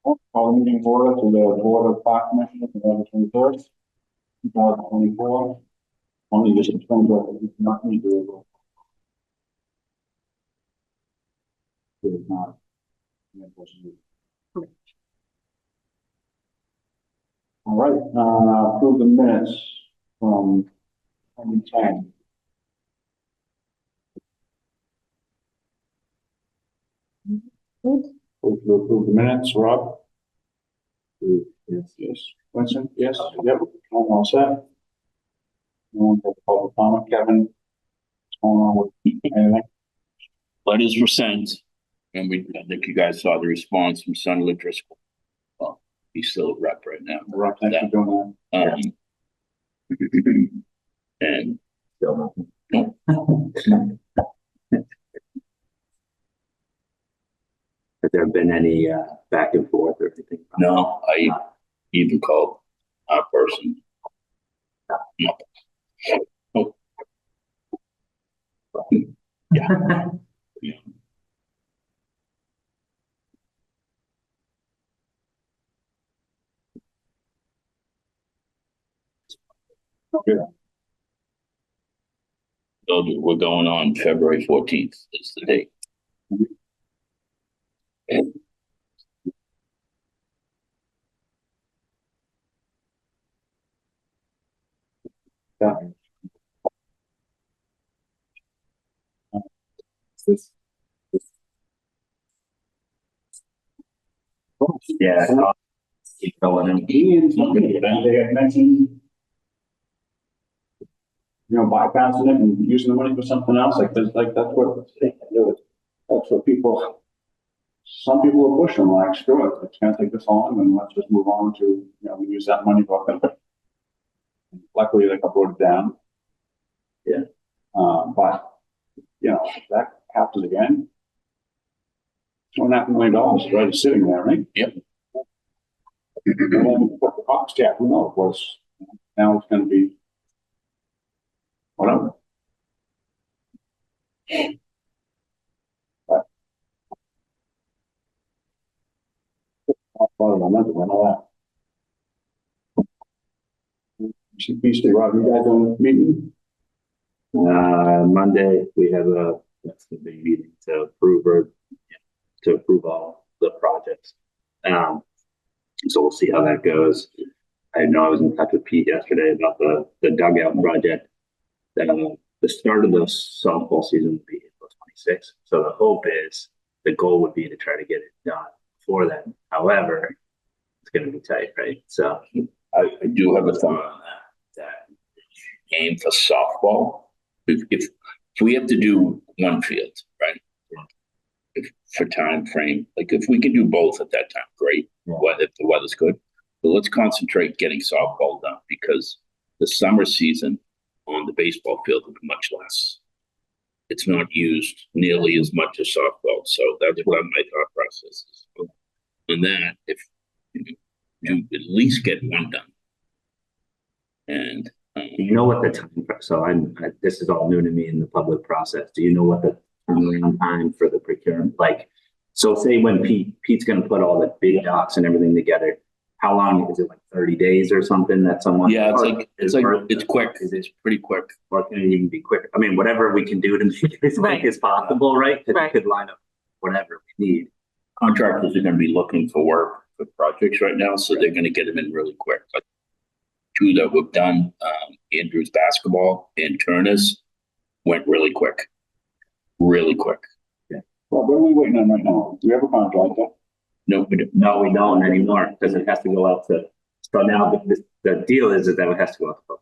Call the meeting order to the Board of Park Commissioners, November 23rd, 2024. Only this is from the, not me, do it is not. All right, approve the minutes from 2010. Approve the minutes, Rob? Yes, yes. Winston, yes, yep, all set. No one has public comment, Kevin? What's going on with anything? Letters were sent, and I think you guys saw the response from Senator Driscoll. Well, he's still a rep right now. Rob, thanks for doing that. And Still nothing. Has there been any back and forth or anything? no, I even called our person. No. Oh. Yeah. Yeah. Okay. So we're going on February 14th is the date. And Yeah. Yeah, keep going in. They had mentioned, bypassing it and using the money for something else, like that's what people, some people are pushing, like, screw it, it's gonna take this long, and let's just move on to, we use that money for it. Luckily, they got voted down. Yeah. But, if that happens again, $2.5 million right sitting there, right? Yep. And then what the cost, yeah, who knows, now it's gonna be whatever. But a lot of momentum and all that. CPC, Rob, you guys on meeting? Monday we have that's the big meeting to approve all the projects. So we'll see how that goes. I know I was in touch with Pete yesterday about the dugout project. The start of the softball season would be April 26th. So the hope is, the goal would be to try to get it done before then. However, it's going to be tight, right? So I do have a thought on that aim for softball. If we have to do one field, right? For time frame, like if we can do both at that time, great. Yeah. If the weather's good, but let's concentrate getting softball done, because the summer season on the baseball field is much less. It's not used nearly as much as softball, so that's what my thought process is. And that, if you at least get one done, and do you know what the time? So this is all new to me in the public process. Do you know what the turnaround time for the procurement, like? So say when Pete's going to put all the big docs and everything together, how long is it? Like 30 days or something? That someone? Yeah, it's quick. It's pretty quick. Or can it even be quick? I mean, whatever we can do to make it as quick as possible, right? Because we could line up whatever we need. Contractors are going to be looking for work for projects right now, so they're going to get them in really quick. But two that we've done, Andrews basketball and Turner's, went really quick. Really quick. Yeah. Well, what are we waiting on right now? Do we have a contract? No, we don't. No, we don't anymore, because it has to go out to. So now the deal is that it has to go out to public.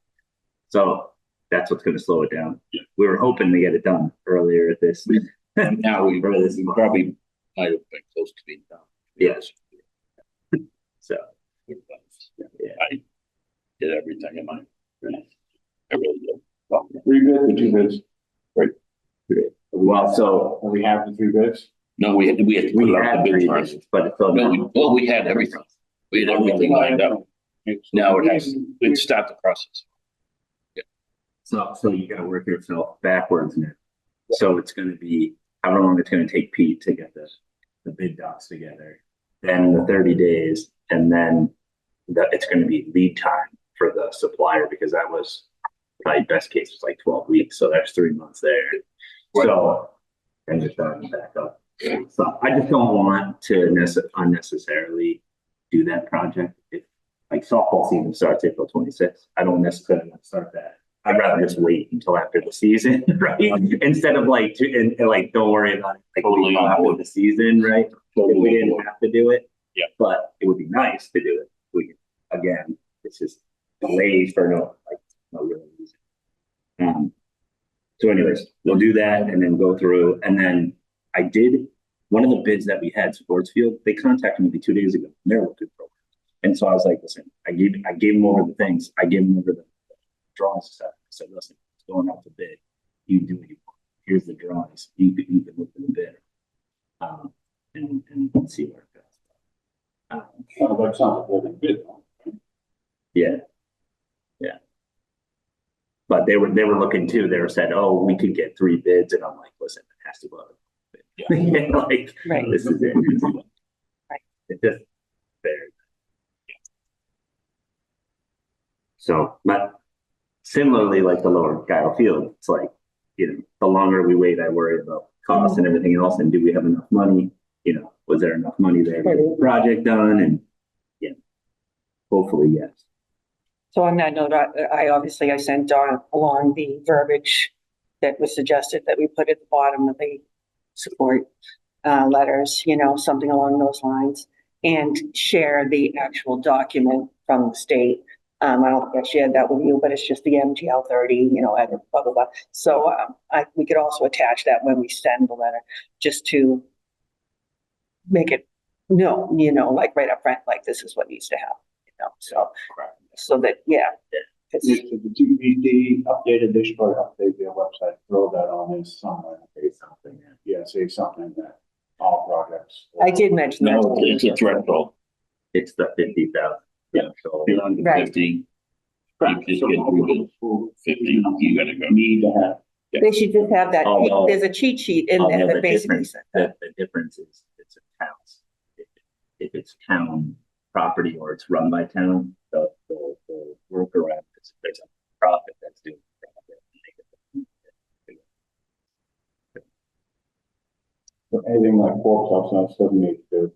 So that's what's going to slow it down. Yeah. We were hoping to get it done earlier this. Now we probably might have been close to being done. Yes. So yeah. I did everything in my. I really did. Well, 3 bids or 2 bids? Right. Well, so we have the 3 bids. No, we had to put out the bid first. But it's still no, we had everything. We had everything lined up. Now we'd start the process. Yeah. So you got to work yourself backwards now. So it's going to be however long it's going to take Pete to get the bid docs together. then the 30 days, and then it's going to be lead time for the supplier, because that was probably best case was like 12 weeks. So there's 3 months there. So, and just back up. So I just don't want to unnecessarily do that project. If like softball season starts April 26th, I don't necessarily want to start that. I'd rather just wait until after the season, right? Instead of like, like don't worry about it, like Totally wait after the season, right? If we didn't have to do it, yeah. But it would be nice to do it. Again, it's just delayed for no real reason. So anyways, we'll do that and then go through. And then I did one of the bids that we had, Sports Field. They contacted me 2 days ago. They're looking for it. And so I was like, listen, I gave them over the things. I gave them over the drawings and stuff. I said, listen, it's going out to bid. You do what you want. Here's the drawings. You can look at the bid and see where it goes. Sounds like something really good. Yeah. But they were looking too. They were said, oh, we could get 3 bids, and I'm like, listen, it has to go out. Yeah. Like, Right. This is it. Right. It's just fair. So, but similarly, like the lower Guile Field, it's like, the longer we wait, I worry about costs and everything else. And do we have enough money? Was there enough money there to get the project done? And hopefully, yes. So on that note, I sent along the verbiage that was suggested that we put at the bottom of the support letters, something along those lines, and share the actual document from the state. I don't think I shared that with you, but it's just the MGL 30, and blah, blah, blah. So we could also attach that when we send the letter, just to make it known, like right up front, like this is what needs to happen, so that, If the TBD updated, they should probably update their website, throw that on as somewhere. Say something. Yeah, say something that all projects. I did mention that. No, it's a threshold. It's the 50,000. Yeah. So, You're under Right. 50. You just get through the 50, you gotta go. Need to have. They should just have that, Although- there's a cheat sheet in there that basically says that. The difference is it's a town. If it's town property or it's run by town, the workaround is there's a profit that's doing the profit. Anything like Forbes House, doesn't need to.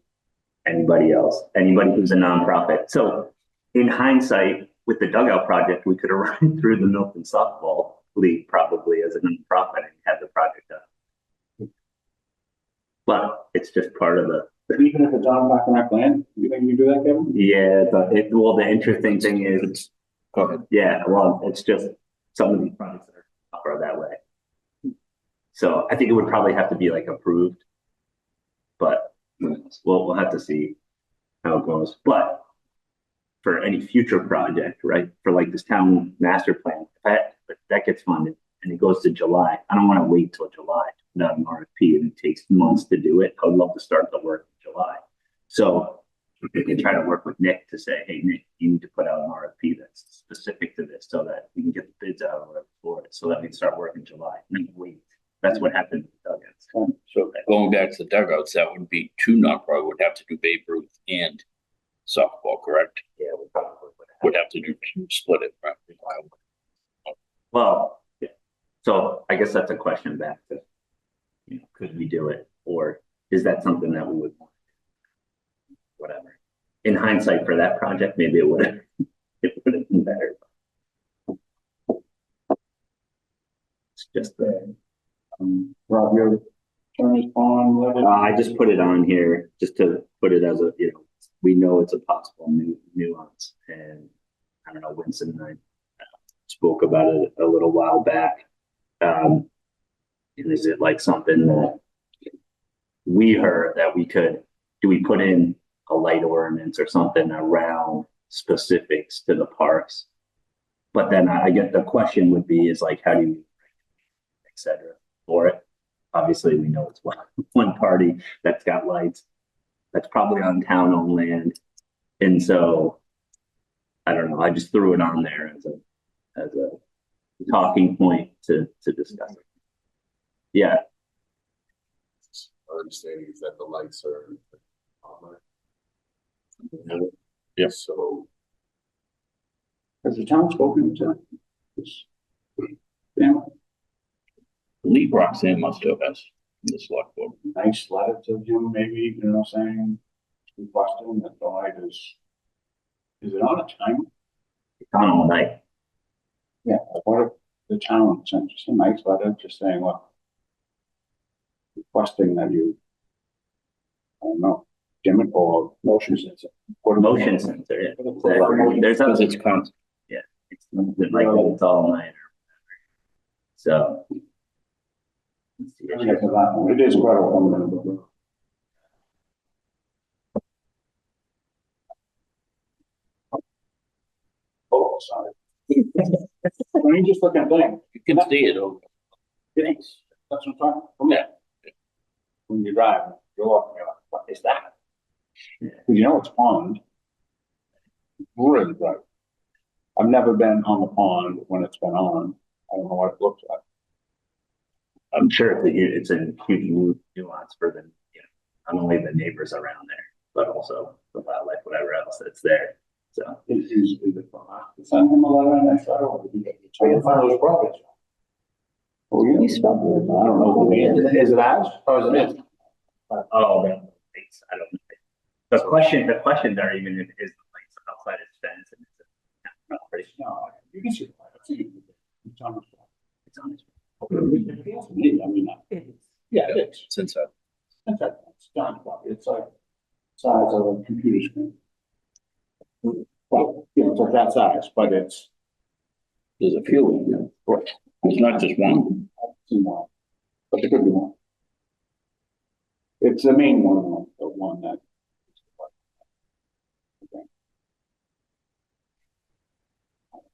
Anybody who's a nonprofit. So in hindsight, with the dugout project, we could have run through the Milton softball league probably as a nonprofit and had the project done. But it's just part of the. Even if it's on back on our plan, you think you do that, Kevin? Yeah, but the interesting thing is, Go ahead. yeah, well, it's just some of these projects are that way. So I think it would probably have to be like approved, but we'll have to see how it goes. But for any future project, right, for like this town master plan, if that gets funded and it goes to July, I don't want to wait till July to put out an RFP and it takes months to do it. I would love to start the work in July. So we can try to work with Nick to say, hey, Nick, you need to put out an RFP that's specific to this so that we can get the bids out or whatever for it so that we can start working in July. And then wait. That's what happened with dugouts. So going back to the dugouts, that would be 2 non-pro, would have to do Babe Ruth and softball, correct? Yeah, we probably Would have to do split it, right? Well, yeah. So I guess that's a question back to, could we do it? Or is that something that we would want? Whatever. In hindsight for that project, maybe it would have been better. It's just the Rob, your attorney's on level. I just put it on here just to put it as a, we know it's a possible nuance. And I don't know, Winston and I spoke about it a little while back. And is it like something that we heard that do we put in a light ordinance or something around specifics to the parks? But then I get the question would be is like, how do you, et cetera, for it? Obviously, we know it's one party that's got lights that's probably on town-owned land. And so, I don't know, I just threw it on there as a talking point to discuss it. Yeah. Our understanding is that the lights are online. Yes. So. Has the town spoken to this? Yeah, Lee Roxanne must have has the select board. nice letter to him, maybe, you know, saying, requesting that the light is it on a time? It's on all night. Yeah, what if the town sent just a nice letter, just saying, look, requesting that you, I don't know, dim it or motion sensor. Put a Motion sensor, yeah. Exactly. There's Because other, it's constant. it's nothing like that, it's all night or whatever. So. Let's see. It is quite a one. Oh, sorry. When you just look at things, You can see it over. that's what I'm talking, from there. When you drive, you're looking, you're like, what is that? Because you know it's pond. Really bright. I've never been on the pond when it's been on. I don't know what it looks like. I'm sure it's a huge nuance for the, not only the neighbors around there, but also the wildlife, whatever else that's there. So. Is it from us? Send him a letter and I thought, oh, we can find those properties. Oh, yeah. I don't know who it is. Is it ours or is it his? Oh, man. I don't know. The questions are even if it is like outside its fence and it's a property. No, you can see it. It's on his. It's on its. I mean, yeah, it is. Since It's done. It's like size of a computer screen. Well, you know, it's like that size, but it's. there's a few. Right. It's not just one. I've seen one, but there could be one. It's the main one, the one that.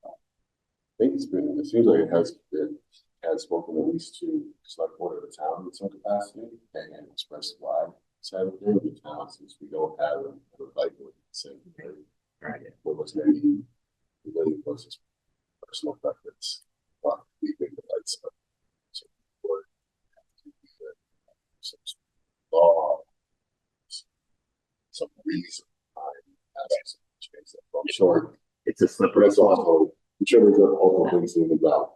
I think it's been, it seems like it has been, has spoken at least to select board of the town in some capacity and expressed why. So the town, since we don't have a like with the same thing. Right. What was there? Really was his personal preference. But we think the lights are. So board some law. Some reason. Change that. I'm sure. It's a slippery That's also, I'm sure there's also things in about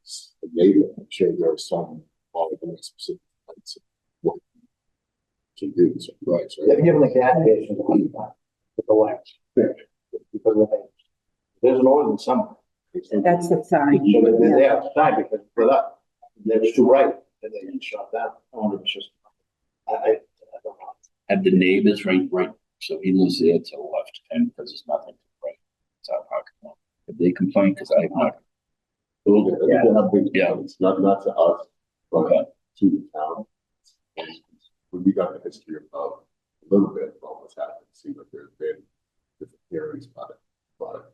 as a neighbor. I'm sure there are some all of them specific points of what you can do. So, right. So, Yeah, given the gas station with the lights. Because of the, there's an ordinance somewhere. That's the sign. So they're outside because for that, they're too bright and they get shut down. I wonder if it's just, I don't know. Had the neighbors right, so he lives there to the left and because there's nothing to the right. It's our parking lot. If they complain, because I have not. yeah, Yeah. it's not to us, but Okay. to the town. And when we got the history of a little bit about what's happened, it seems like there's been different hearings about it, but.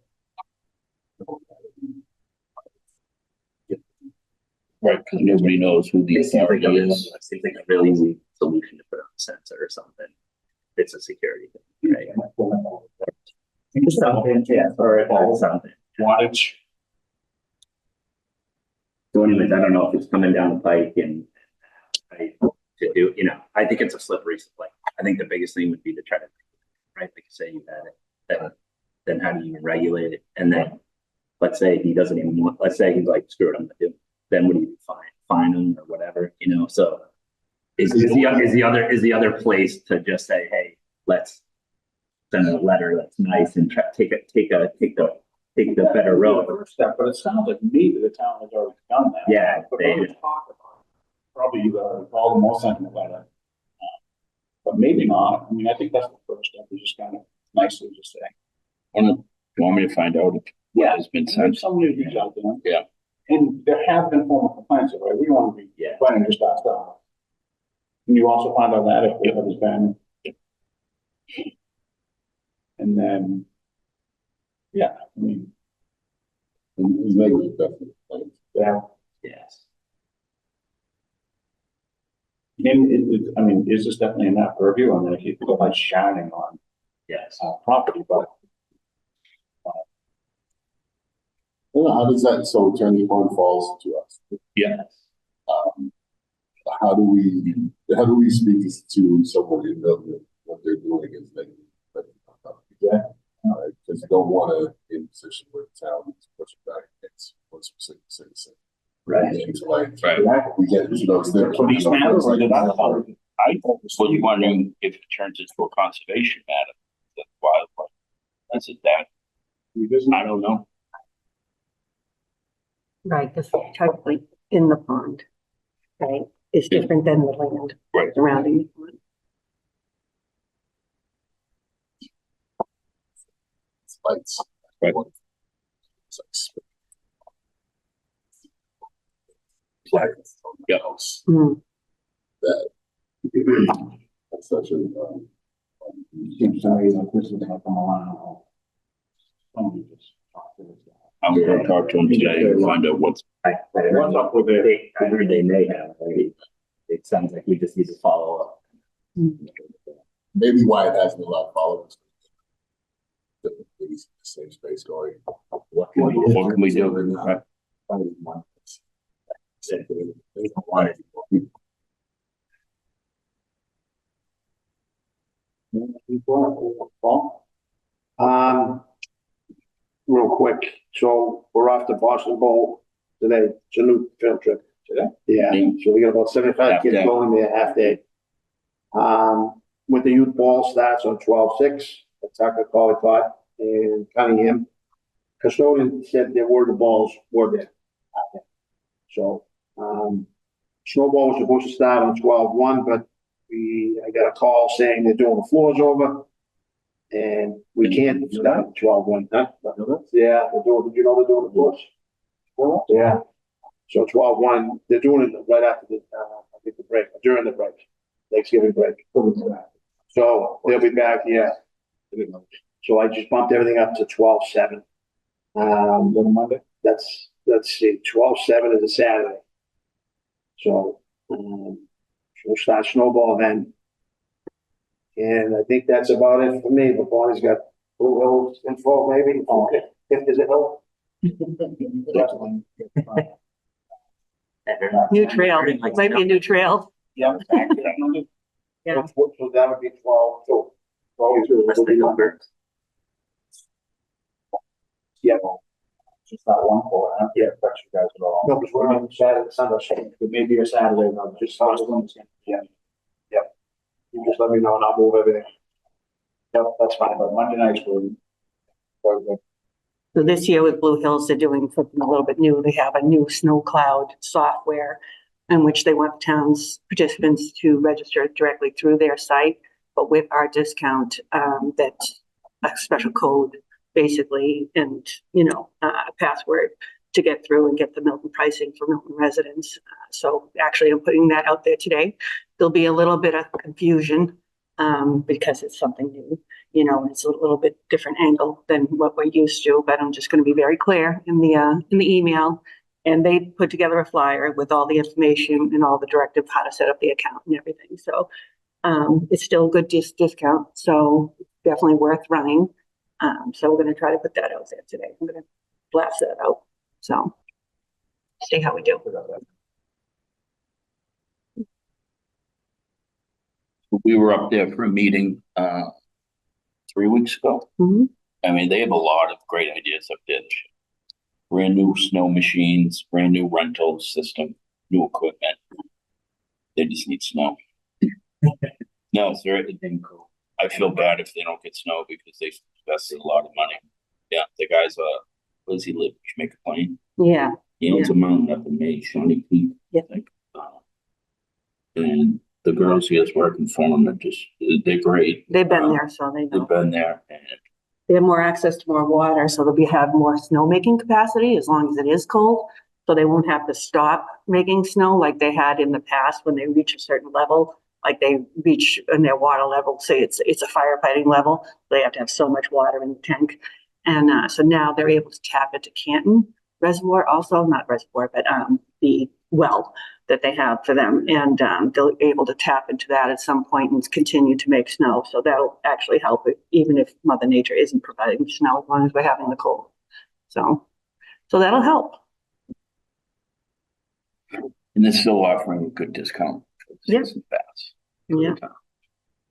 Right, because nobody knows who the It seems like authority is. it seems like a really easy solution to put on a sensor or something. It's a security thing, right? Something, yeah, or something. Wattage. So anyways, I don't know if it's coming down the pike and to do, I think it's a slippery, like, I think the biggest thing would be to try to, right, like you say you had it, then how do you regulate it? And then, let's say he doesn't even want, let's say he's like, screw it, I'm gonna do it. Then what do you do? Fine him or whatever, so is the other place to just say, hey, let's send a letter that's nice and take the better road. First step, but it sounds like maybe the town has already done that. Yeah, But they- we're talk about it. Probably you call them or send them a letter. But maybe not. I mean, I think that's the first step, is just kind of nicely just saying. You want me to find out if what has been Send sent? somebody to reach out to them. Yeah. And there have been formal complaints, right? We don't want to be Yeah. planning just our stuff. Can you also find out that if it has been? And then, yeah, I mean, And his neighbors are definitely, like, yeah. Yes. And I mean, is this definitely in that purview? I mean, if you put light shining on Yes. property, but how does that, so Attorney Horn falls to us? Yes. How do we speak to someone in Milton, what they're doing is like because you don't want to be in a position where the town is pushing back against one specific citizen. Right. And to like, Right. we get into those things. So these matters, or did I follow? I Was wondering if it turns into a conservation matter, the wildlife. That's it, that, I don't know. Right, because technically in the pond, right, is different than the land Right. surrounding the pond. Lights. Right. It's Right. Yeah. Mm. That. That's such a, seems to me that this is gonna come along. Somebody just talk to this guy. I'm gonna talk to him today and find out what's. What's up with it? I heard they may have, right? It sounds like we just need to follow up. maybe why it hasn't a lot of followers. Different things in the same space going. What can we do? What can we do? Right. Real quick, so we're off to Boston Bowl today. It's a new field trip. Today? Yeah, so we got about 75 Half kids day. going there, half day. With the youth ball starts on 12/6 at Tucker College Park in Cunningham. Custodian said there were the balls were there. out there. So, snowball was supposed to start on 12/1, but I got a call saying they're doing the floors over. And we can't start at 12/1, huh? Yeah, they're doing, they're doing the floors. Yeah. So 12/1, they're doing it right after I think the break, during the break, Thanksgiving break. So they'll be back, yeah. So I just bumped everything up to 12/7. Monday? Let's see, 12/7 is a Saturday. So, we'll start snowball then. And I think that's about it for me, but Bonnie's got Blue Hills info maybe, okay, if there's a hill. New trail, might be a new trail. Yeah. Yeah. So that would be 12, so. 12, That's the number. Yeah. Just not one for it. Yeah, affects you guys at all. No, because we're on Saturday, Sunday, so It may be a Saturday, but just. Yeah. you just let me know and I'll move everything. Yep, that's fine, but Monday nights we're good. So this year with Blue Hills, they're doing something a little bit new. They have a new snow cloud software in which they want towns participants to register directly through their site, but with our discount, that a special code basically, and a password to get through and get the Milton pricing for Milton residents. So actually I'm putting that out there today. There'll be a little bit of confusion because it's something new, and it's a little bit different angle than what we're used to, but I'm just going to be very clear in the email. And they put together a flyer with all the information and all the directive, how to set up the account and everything. So it's still a good discount. So definitely worth running. So we're going to try to put that out there today. I'm going to blast that out. So see how we do. We were up there for a meeting 3 weeks ago. Mhm. I mean, they have a lot of great ideas up there. Brand new snow machines, brand new rental system, new equipment. They just need snow. No, sir. I feel bad if they don't get snow because they invested a lot of money. Yeah, the guy's where does he live? Jamaica Plain. Yeah. He owns a mountain up in May, Shawnee Peak. Yeah. And the girls he has working for him are just, they're great. They've been there, so they know. They've been there and They have more access to more water, so they'll have more snowmaking capacity as long as it is cold. So they won't have to stop making snow like they had in the past when they reach a certain level. Like they reach in their water level, say it's a firefighting level. They have to have so much water in the tank. And so now they're able to tap into Canton Reservoir also, not reservoir, but the well that they have for them. And they're able to tap into that at some point and continue to make snow. So that'll actually help it, even if Mother Nature isn't providing snow, as long as we're having the cold. So that'll help. they're still offering a good discount. For the Yeah. season pass. Yeah.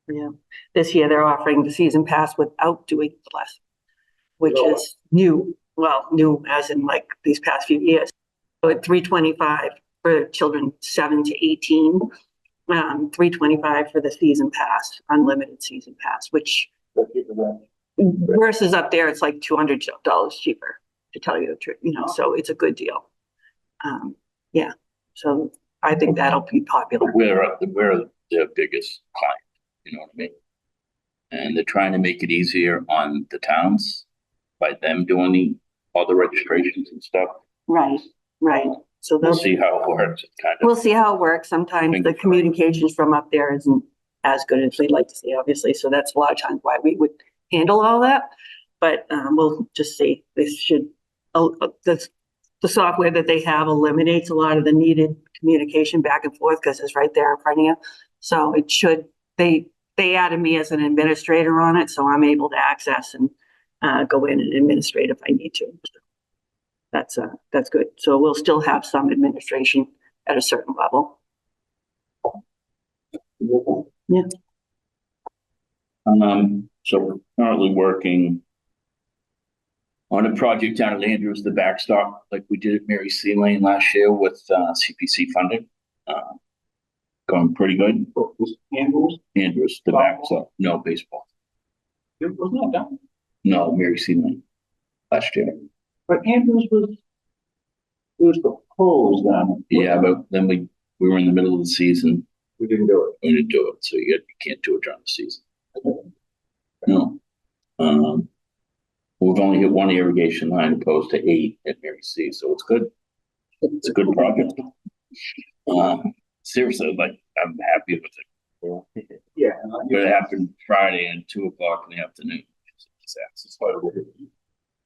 Yeah. This year they're offering the season pass without doing the lesson, which is new, well, new as in like these past few years. So at $325 for children 7 to 18, $325 for the season pass, unlimited season pass, which versus up there, it's like $200 cheaper, to tell you the truth, so it's a good deal. Yeah, so I think that'll be popular. We're their biggest client, you know what I mean? And they're trying to make it easier on the towns by them doing all the registrations and stuff. Right. So We'll see how it works. We'll see how it works. Sometimes the communications from up there isn't as good as we'd like to see, obviously. So that's a lot of times why we would handle all that. But we'll just see. This should, the software that they have eliminates a lot of the needed communication back and forth because it's right there in front of you. So it should, they added me as an administrator on it, so I'm able to access and go in and administrate if I need to. That's good. So we'll still have some administration at a certain level. Yeah. So we're currently working on a project down at Andrews, the backstop, like we did at Mary C. Lane last year with CPC funding. Going pretty good. Andrews, the backstop. No, baseball. Wasn't that done? No, Mary C. Lane last year. But Andrews was proposed then. Yeah, but then we were in the middle of the season. We didn't do it. We didn't do it, so you can't do it during the season. No. We've only hit one irrigation line opposed to 8 at Mary C, so it's good. It's a good project. Seriously, like I'm happy with it. Yeah. It happened Friday at 2:00 in the afternoon.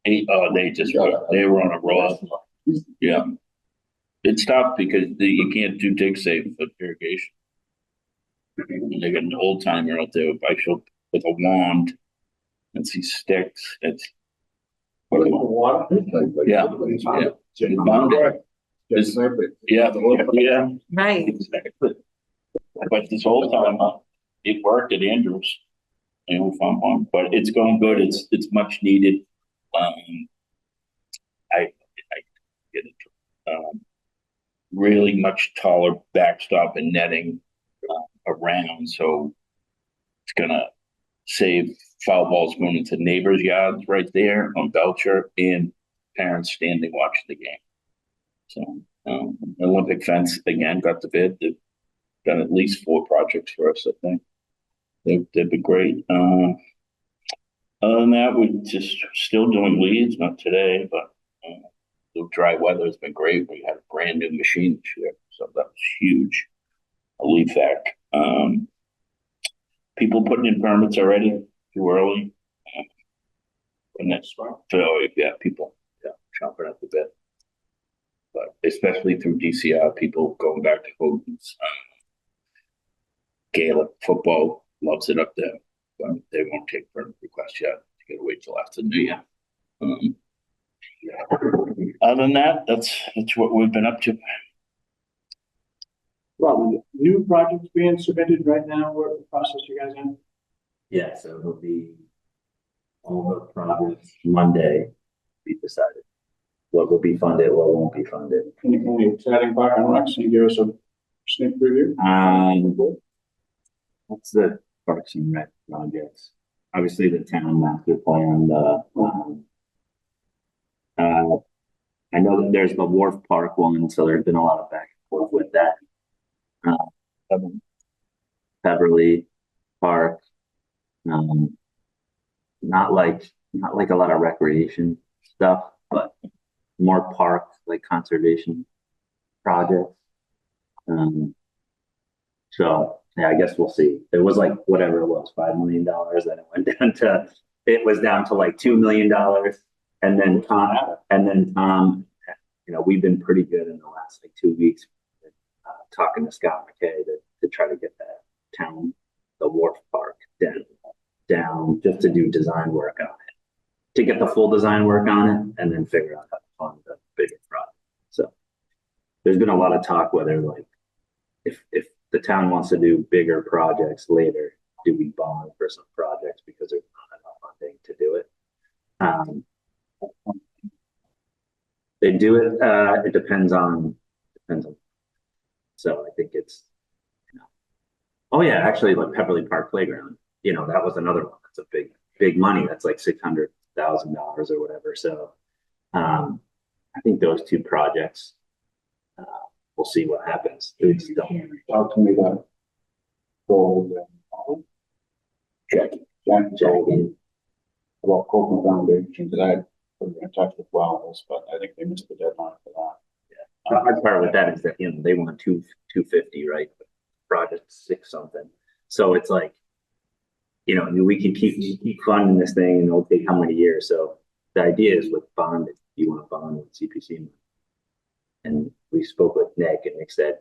They were on a roll. Yeah. It's tough because you can't do dig safe with irrigation. And they got an old timer out there with a wand and see sticks. It's Water? yeah. Yeah. Right. Exactly. But this whole time it worked at Andrews. Found one, but it's going good. It's much needed. I get it. Really much taller backstop and netting around, so it's gonna save foul balls going into neighbors' yards right there on Belcher and parents standing watching the game. So Olympic fence again got the bid. They've done at least 4 projects for us, I think. They've been great. Other than that, we're just still doing leads, not today, but the dry weather has been great. We had a brand new machine this year, so that was huge. A lead fact. People putting in permits already too early. And that's people chomping at the bit. But especially through DCR, people going back to Hogan's. Gaelic football loves it up there, but they won't take permit requests yet. You gotta wait till after the new year. Other than that, that's what we've been up to. Well, new projects being submitted right now, what process you guys in? Yeah, so it'll be all the projects Monday be decided. What will be funded, what won't be funded. Any exciting park and recs? Can you give us a sneak preview? What's the Parks and Rec projects? Obviously, the town master plan. I know that there's the Wharf Park one, so there's been a lot of back and forth with that. Beverly Park. Not like a lot of recreation stuff, but more park, like conservation projects. So yeah, I guess we'll see. It was like whatever it was, $5 million, then it was down to like $2 million. And then Tom, we've been pretty good in the last like 2 weeks, talking to Scott McKay to try to get that town, the Wharf Park down just to do design work on it, to get the full design work on it, and then figure out how to fund the bigger project. So there's been a lot of talk whether like if the town wants to do bigger projects later, do we bond for some projects because there's not enough funding to do it? Um, they do it, it depends on, so I think it's, oh yeah, actually like Pepperly Park Playground, that was another one. That's a big money. That's like $600,000 or whatever. So, I think those two projects, uh, we'll see what happens. It's don't, Talk to me about gold and Jackie, about Copeland Foundation, because I put in touch with Wells, but I think they missed the deadline for that. the hard part with that is that, they want 250, right? Project 6 something. So it's like, we can keep funding this thing and it'll take how many years? So the idea is with bond, you want to bond with CPC money. And we spoke with Nick and Nick said,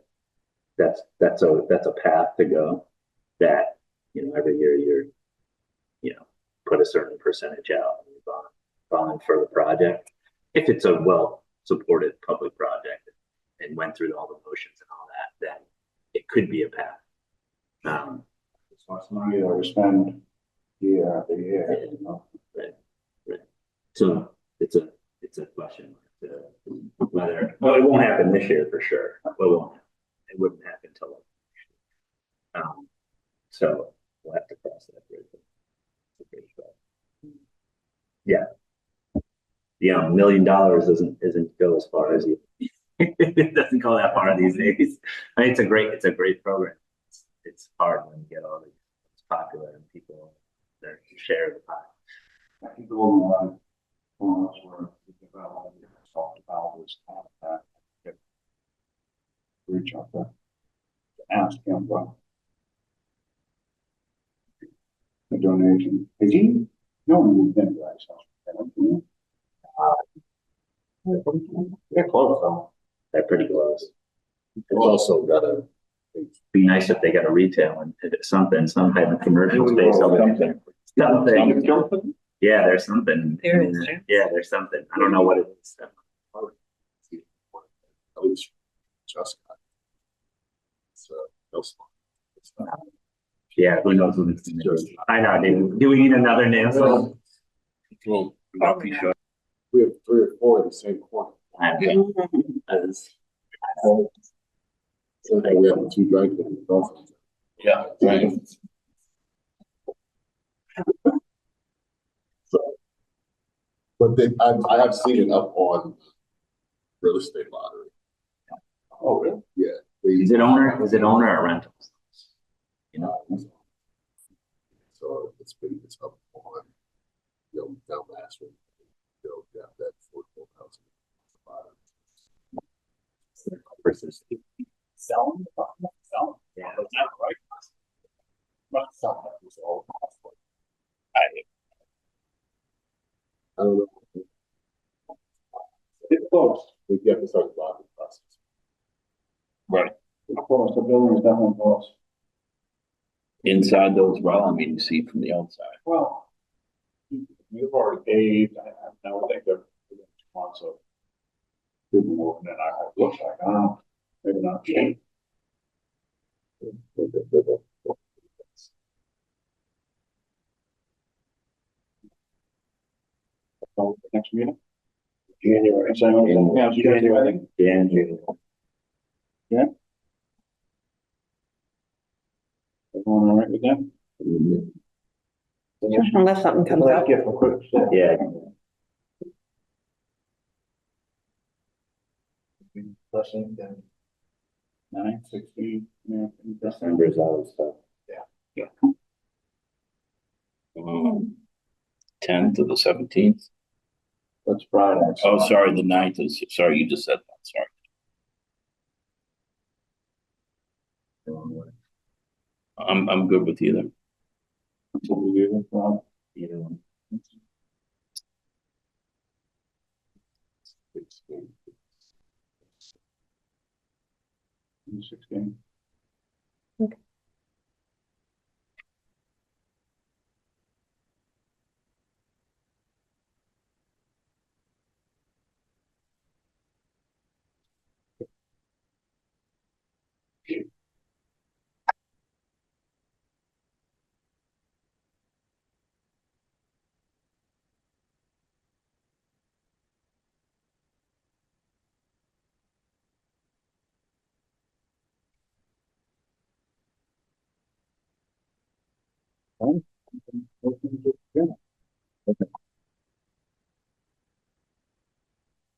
that's a path to go, that, every year put a certain percentage out and bond for the project. If it's a well-supported public project and went through all the motions and all that, then it could be a path. It's less money to spend year after year. Right. So it's a question whether, well, it won't happen this year for sure. It wouldn't happen until so we'll have to cross that bridge. Yeah. $1 million isn't go as far as you. It doesn't go that far these days. I mean, it's a great program. It's hard when you get all the, it's popular and people their share of the pie. I think the whole one, where we developed, talked about was reach out to ask him about the donation. Is he? No one moved into that house. They're close though. They're pretty close. It's also got a, Be nice if they got a retail and some type of commercial space over there. Something. Yeah, there's something. There is. Yeah, there's something. I don't know what it is. at least just got. So, no small. It's not. Yeah, who knows what it's. I know. Do we need another nail salon? Well, coffee shop. We have 3 or 4 in the same corner. So we have 2 drive throughs. Yeah, right. But I have seen it up on real estate lottery. Oh, really? Yeah. Is it owner or rentals? So it's up on, down last week, down that 44,000. Versus. Selling? Yeah. That's not right. Not selling, that was all. I don't know. It's close. We have to start the lottery process. Right. It's close, the building is definitely close. Inside those, well, I mean, you see from the outside. Well, you've already paved, I would think they're within 2 months of people moving in, it looks like, maybe not. So, next meeting? January. Yeah, January, I think. January. Everyone all right with that? Unless something comes up. Give a quick. Yeah. Pressing, then 9/16, yeah. December's always tough. 10th to the 17th. That's Friday. Oh, sorry, the 9th is, sorry, you just said that, sorry. I'm good with either. So we leave it from Either one. 16.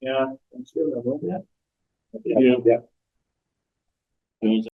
Yeah. That's good. I love that. Yeah. Yeah.